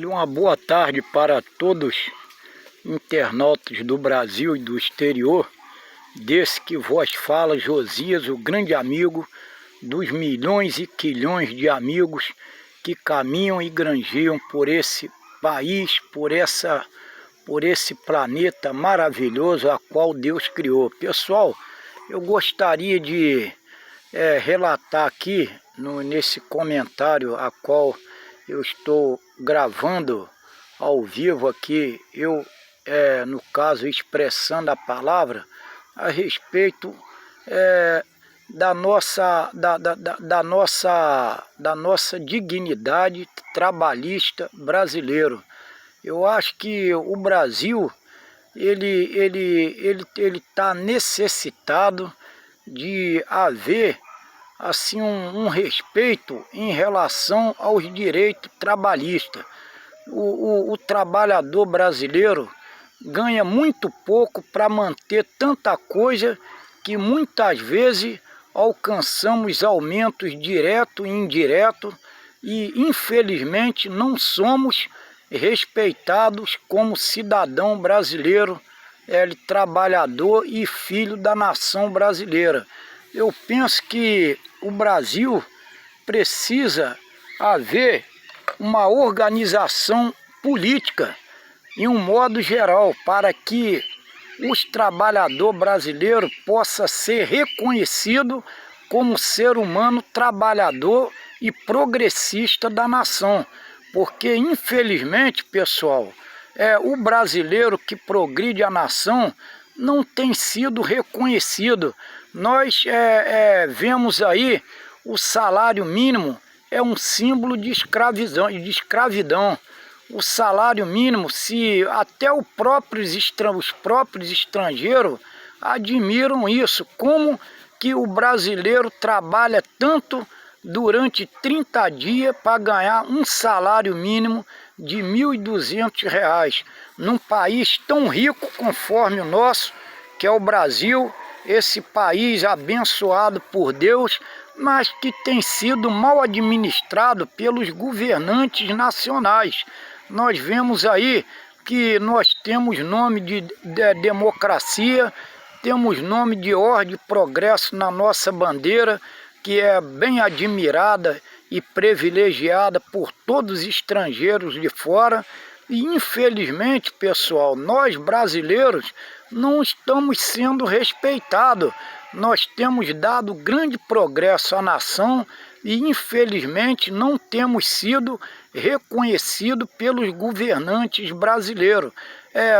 Uma boa tarde para todos internautas do Brasil e do exterior. Desse que vos fala Josias, o grande amigo dos milhões e quilhões de amigos que caminham e granjeiam por esse país, por esse planeta maravilhoso a qual Deus criou. Pessoal, eu gostaria de relatar aqui nesse comentário a qual eu estou gravando ao vivo aqui, no caso expressando a palavra a respeito da nossa dignidade trabalhista brasileiro. Eu acho que o Brasil ele está necessitado de haver assim um respeito em relação aos direitos trabalhistas. O trabalhador brasileiro ganha muito pouco para manter tanta coisa que muitas vezes alcançamos aumentos direto e indireto e infelizmente não somos respeitados como cidadão brasileiro, trabalhador e filho da nação brasileira. Eu penso que o Brasil precisa haver uma organização política em um modo geral para que os trabalhadores brasileiros possam ser reconhecidos como ser humano trabalhador e progressista da nação. Porque infelizmente, pessoal, o brasileiro que progride a nação não tem sido reconhecido. Nós vemos aí o salário mínimo é um símbolo de escravidão. O salário mínimo, se até os próprios estrangeiros admiram isso, como que o brasileiro trabalha tanto durante 30 dias para ganhar um salário mínimo de R$ 1.200, num país tão rico conforme o nosso, que é o Brasil, esse país abençoado por Deus, mas que tem sido mal administrado pelos governantes nacionais. Nós vemos aí que nós temos nome de democracia, temos nome de ordem e progresso na nossa bandeira, que é bem admirada e privilegiada por todos os estrangeiros de fora. E infelizmente, pessoal, nós brasileiros não estamos sendo respeitados. Nós temos dado grande progresso à nação e infelizmente não temos sido reconhecidos pelos governantes brasileiros.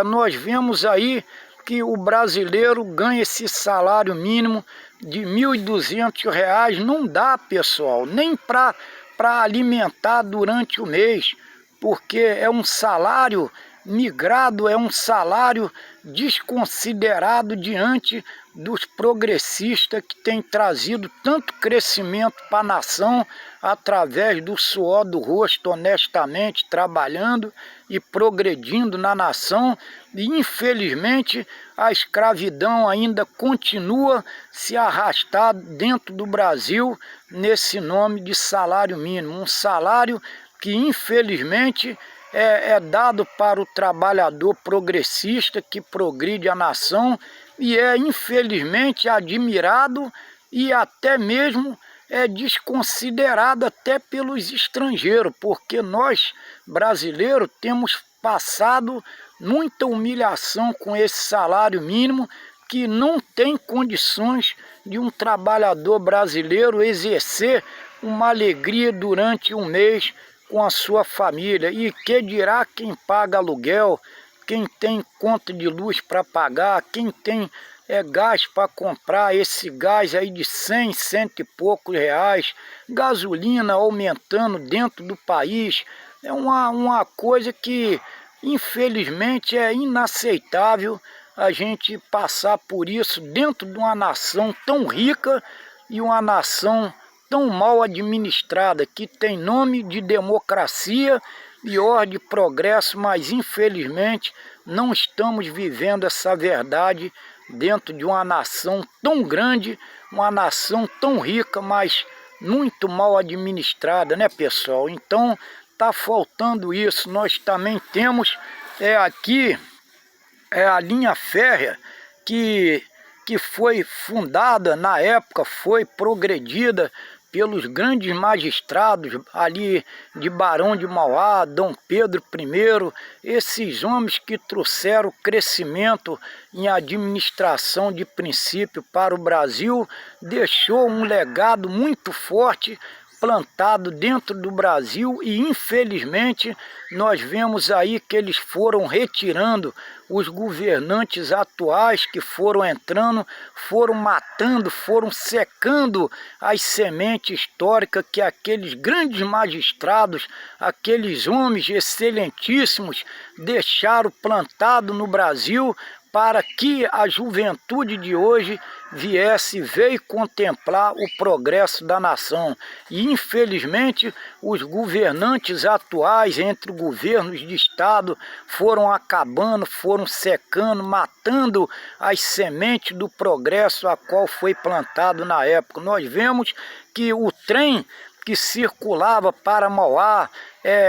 Nós vemos aí que o brasileiro ganha esse salário mínimo de R$ 1.200, não dá, pessoal, nem para alimentar durante o mês, porque é um salário migrado, é um salário desconsiderado diante dos progressistas que têm trazido tanto crescimento para a nação através do suor do rosto, honestamente trabalhando e progredindo na nação. E infelizmente a escravidão ainda continua se arrastar dentro do Brasil nesse nome de salário mínimo, um salário que infelizmente é dado para o trabalhador progressista que progride a nação e é infelizmente admirado e até mesmo desconsiderado até pelos estrangeiros, porque nós brasileiros temos passado muita humilhação com esse salário mínimo que não tem condições de um trabalhador brasileiro exercer uma alegria durante um mês com a sua família. E que dirá quem paga aluguel, quem tem conta de luz para pagar, quem tem gás para comprar, esse gás aí de 100, cento e poucos reais, gasolina aumentando dentro do país. É uma coisa que infelizmente é inaceitável a gente passar por isso dentro de uma nação tão rica e uma nação tão mal administrada, que tem nome de democracia e ordem e progresso, mas infelizmente não estamos vivendo essa verdade dentro de uma nação tão grande, uma nação tão rica, mas muito mal administrada, né, pessoal? Então está faltando isso. Nós também temos aqui a linha férrea que foi fundada na época, foi progredida pelos grandes magistrados ali de Barão de Mauá, Dom Pedro I, esses homens que trouxeram crescimento em administração de princípio para o Brasil, deixou um legado muito forte plantado dentro do Brasil e infelizmente nós vemos aí que eles foram retirando os governantes atuais que foram entrando, foram matando, foram secando as sementes históricas que aqueles grandes magistrados, aqueles homens excelentíssimos deixaram plantado no Brasil para que a juventude de hoje veio contemplar o progresso da nação. E infelizmente os governantes atuais, entre governos de estado, foram acabando, foram secando, matando as sementes do progresso a qual foi plantado na época. Nós vemos que o trem que circulava para Mauá,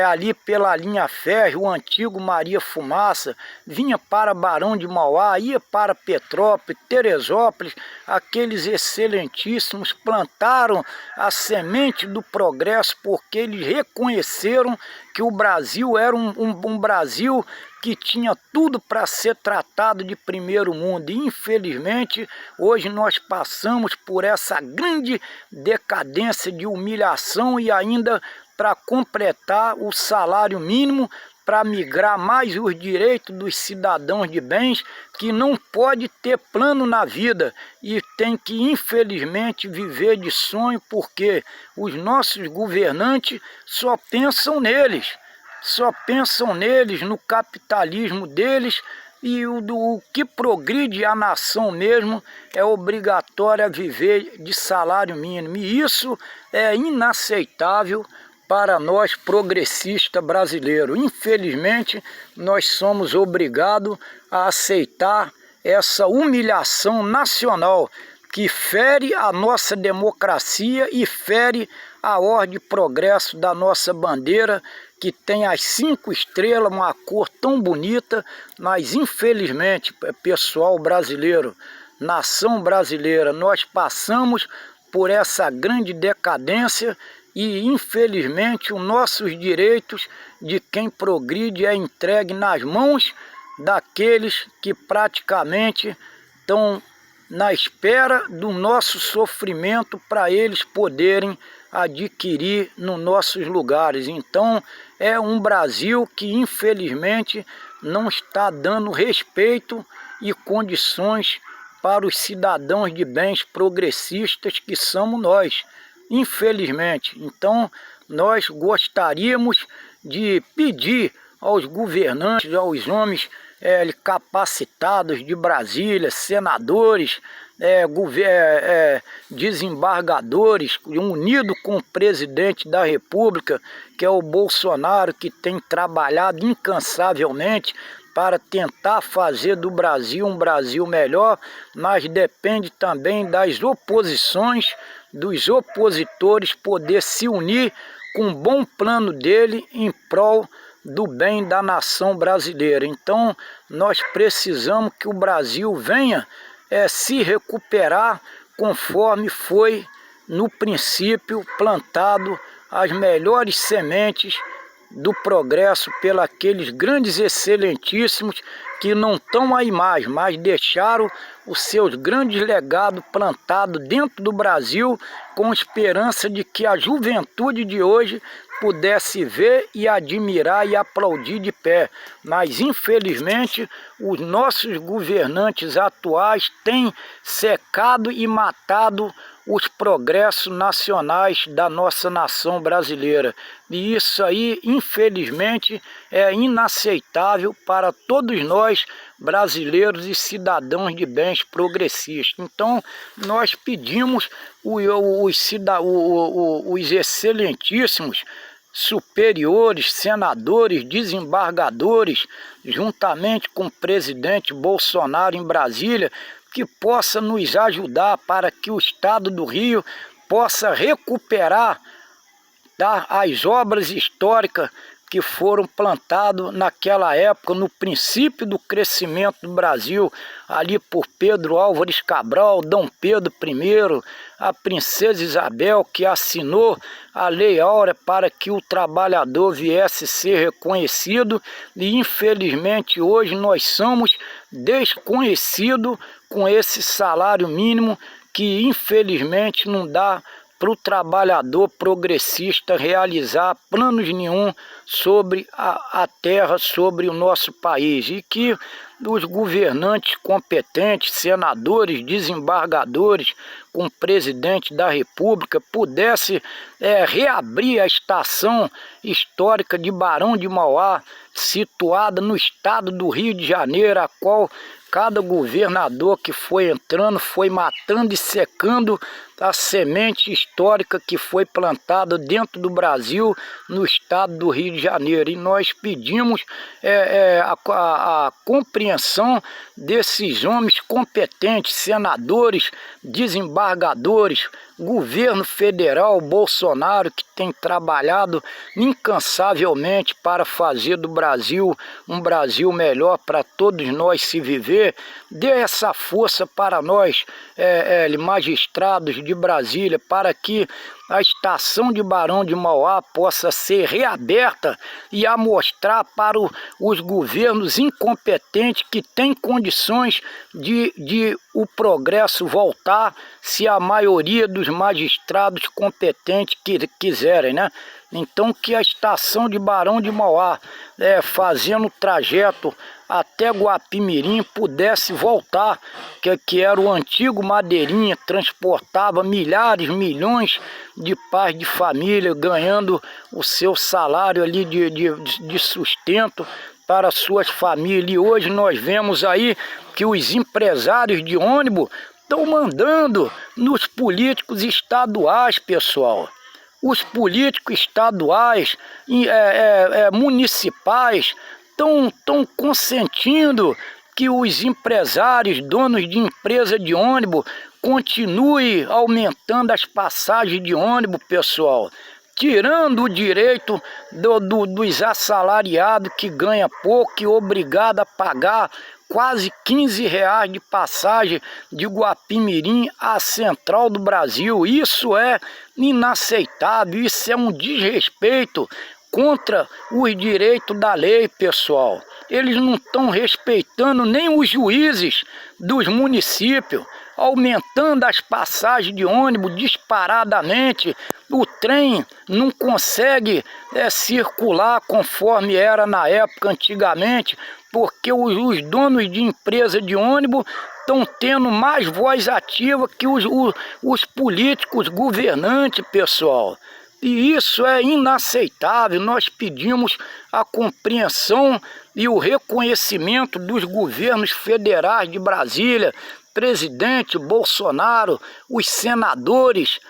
ali pela linha férrea, o antigo Maria Fumaça, vinha para Barão de Mauá, ia para Petrópolis, Teresópolis, aqueles excelentíssimos plantaram a semente do progresso porque eles reconheceram que o Brasil era um Brasil que tinha tudo para ser tratado de primeiro mundo. E, infelizmente, hoje nós passamos por essa grande decadência de humilhação e ainda para completar o salário mínimo, para migrar mais os direitos dos cidadãos de bens, que não pode ter plano na vida e tem que, infelizmente, viver de sonho, porque os nossos governantes só pensam neles. Só pensam neles, no capitalismo deles, e o que progride a nação mesmo é obrigatório viver de salário mínimo. E isso é inaceitável para nós progressistas brasileiros. Infelizmente, nós somos obrigados a aceitar essa humilhação nacional que fere a nossa democracia e fere a ordem e progresso da nossa bandeira, que tem as 5 estrelas, uma cor tão bonita, mas infelizmente, pessoal brasileiro, nação brasileira, nós passamos por essa grande decadência e infelizmente os nossos direitos de quem progride é entregue nas mãos daqueles que praticamente estão na espera do nosso sofrimento para eles poderem adquirir nos nossos lugares. Então é um Brasil que infelizmente não está dando respeito e condições para os cidadãos de bens progressistas que somos nós, infelizmente. Então nós gostaríamos de pedir aos governantes, aos homens capacitados de Brasília, senadores, desembargadores, unido com o presidente da República, que é o Bolsonaro, que tem trabalhado incansavelmente para tentar fazer do Brasil um Brasil melhor, mas depende também das oposições, dos opositores poder se unir com um bom plano dele em prol do bem da nação brasileira. Então nós precisamos que o Brasil venha se recuperar conforme foi no princípio plantado as melhores sementes do progresso pelos aqueles grandes excelentíssimos que não estão aí mais, mas deixaram os seus grandes legados plantados dentro do Brasil com esperança de que a juventude de hoje pudesse ver e admirar e aplaudir de pé. Mas infelizmente os nossos governantes atuais têm secado e matado os progressos nacionais da nossa nação brasileira. E isso aí, infelizmente, é inaceitável para todos nós, brasileiros e cidadãos de bens progressistas. Então, nós pedimos os excelentíssimos superiores, senadores, desembargadores, juntamente com o presidente Bolsonaro em Brasília, que possa nos ajudar para que o estado do Rio possa recuperar tá? As obras históricas que foram plantadas naquela época, no princípio do crescimento do Brasil, ali por Pedro Álvares Cabral, Dom Pedro I, a princesa Isabel, que assinou a Lei Áurea para que o trabalhador viesse ser reconhecido, e infelizmente hoje nós somos desconhecidos com esse salário mínimo que infelizmente não dá para o trabalhador progressista realizar planos nenhum sobre a terra, sobre o nosso país, e que os governantes competentes, senadores, desembargadores, com o presidente da República, pudesse reabrir a estação histórica de Barão de Mauá, situada no estado do Rio de Janeiro, a qual cada governador que foi entrando foi matando e secando a semente histórica que foi plantada dentro do Brasil, no estado do Rio de Janeiro. E nós pedimos a compreensão desses homens competentes, senadores, desembargadores, governo federal, Bolsonaro, que tem trabalhado incansavelmente para fazer do Brasil um Brasil melhor para todos nós se viver. Dê essa força para nós, magistrados de Brasília, para que a estação de Barão de Mauá possa ser reaberta e a mostrar para os governos incompetentes que têm condições de o progresso voltar, se a maioria dos magistrados competentes quiserem, né? Então que a estação de Barão de Mauá, fazendo o trajeto até Guapimirim, pudesse voltar, que era o antigo Madeirinha, transportava milhares, milhões de pais de família, ganhando o seu salário ali de sustento para suas famílias. E hoje nós vemos aí que os empresários de ônibus estão mandando nos políticos estaduais, pessoal. Os políticos estaduais, municipais, estão consentindo que os empresários, donos de empresa de ônibus, continuem aumentando as passagens de ônibus, pessoal, tirando o direito dos assalariados que ganham pouco e obrigado a pagar quase R$15 de passagem de Guapimirim à Central do Brasil. Isso é inaceitável, isso é um desrespeito contra os direitos da lei, pessoal. Eles não estão respeitando nem os juízes dos municípios, aumentando as passagens de ônibus disparadamente. O trem não consegue circular conforme era na época antigamente, porque os donos de empresa de ônibus estão tendo mais voz ativa que os políticos governantes, pessoal. E isso é inaceitável. Nós pedimos a compreensão e o reconhecimento dos governos federais de Brasília, presidente Bolsonaro, os senadores,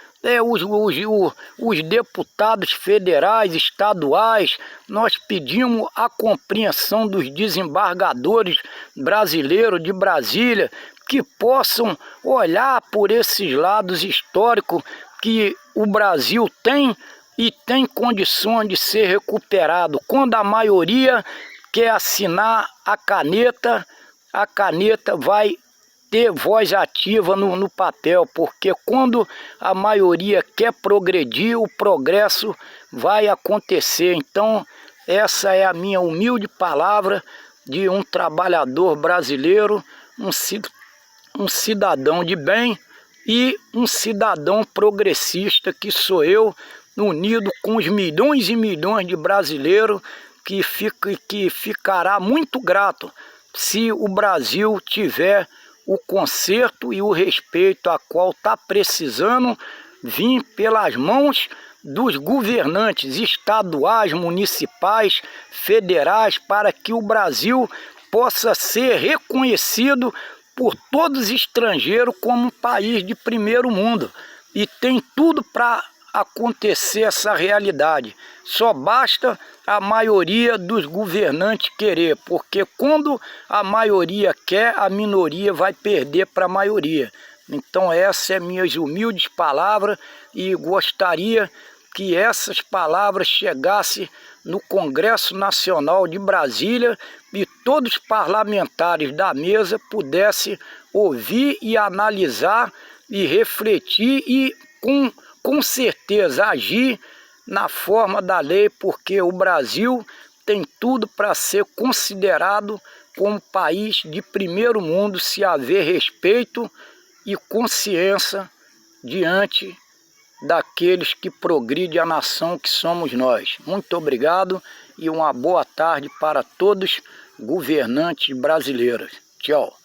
os deputados federais, estaduais. Nós pedimos a compreensão dos desembargadores brasileiros de Brasília, que possam olhar por esses lados históricos que o Brasil tem e tem condições de ser recuperado. Quando a maioria quer assinar a caneta vai ter voz ativa no papel, porque quando a maioria quer progredir, o progresso vai acontecer. Então, essa é a minha humilde palavra de um trabalhador brasileiro, um cidadão de bem e um cidadão progressista, que sou eu, unido com os milhões e milhões de brasileiros, que ficará muito grato se o Brasil tiver o conserto e o respeito a qual está precisando vir pelas mãos dos governantes estaduais, municipais, federais, para que o Brasil possa ser reconhecido por todos os estrangeiros como um país de primeiro mundo. E tem tudo para acontecer essa realidade. Só basta a maioria dos governantes querer, porque quando a maioria quer, a minoria vai perder para a maioria. Então essa é minhas humildes palavras, e gostaria que essas palavras chegassem no Congresso Nacional de Brasília e todos os parlamentares da mesa pudessem ouvir e analisar e refletir e com certeza agir na forma da lei, porque o Brasil tem tudo para ser considerado como país de primeiro mundo se haver respeito e consciência diante daqueles que progridem a nação que somos nós. Muito obrigado e uma boa tarde para todos os governantes brasileiros. Tchau.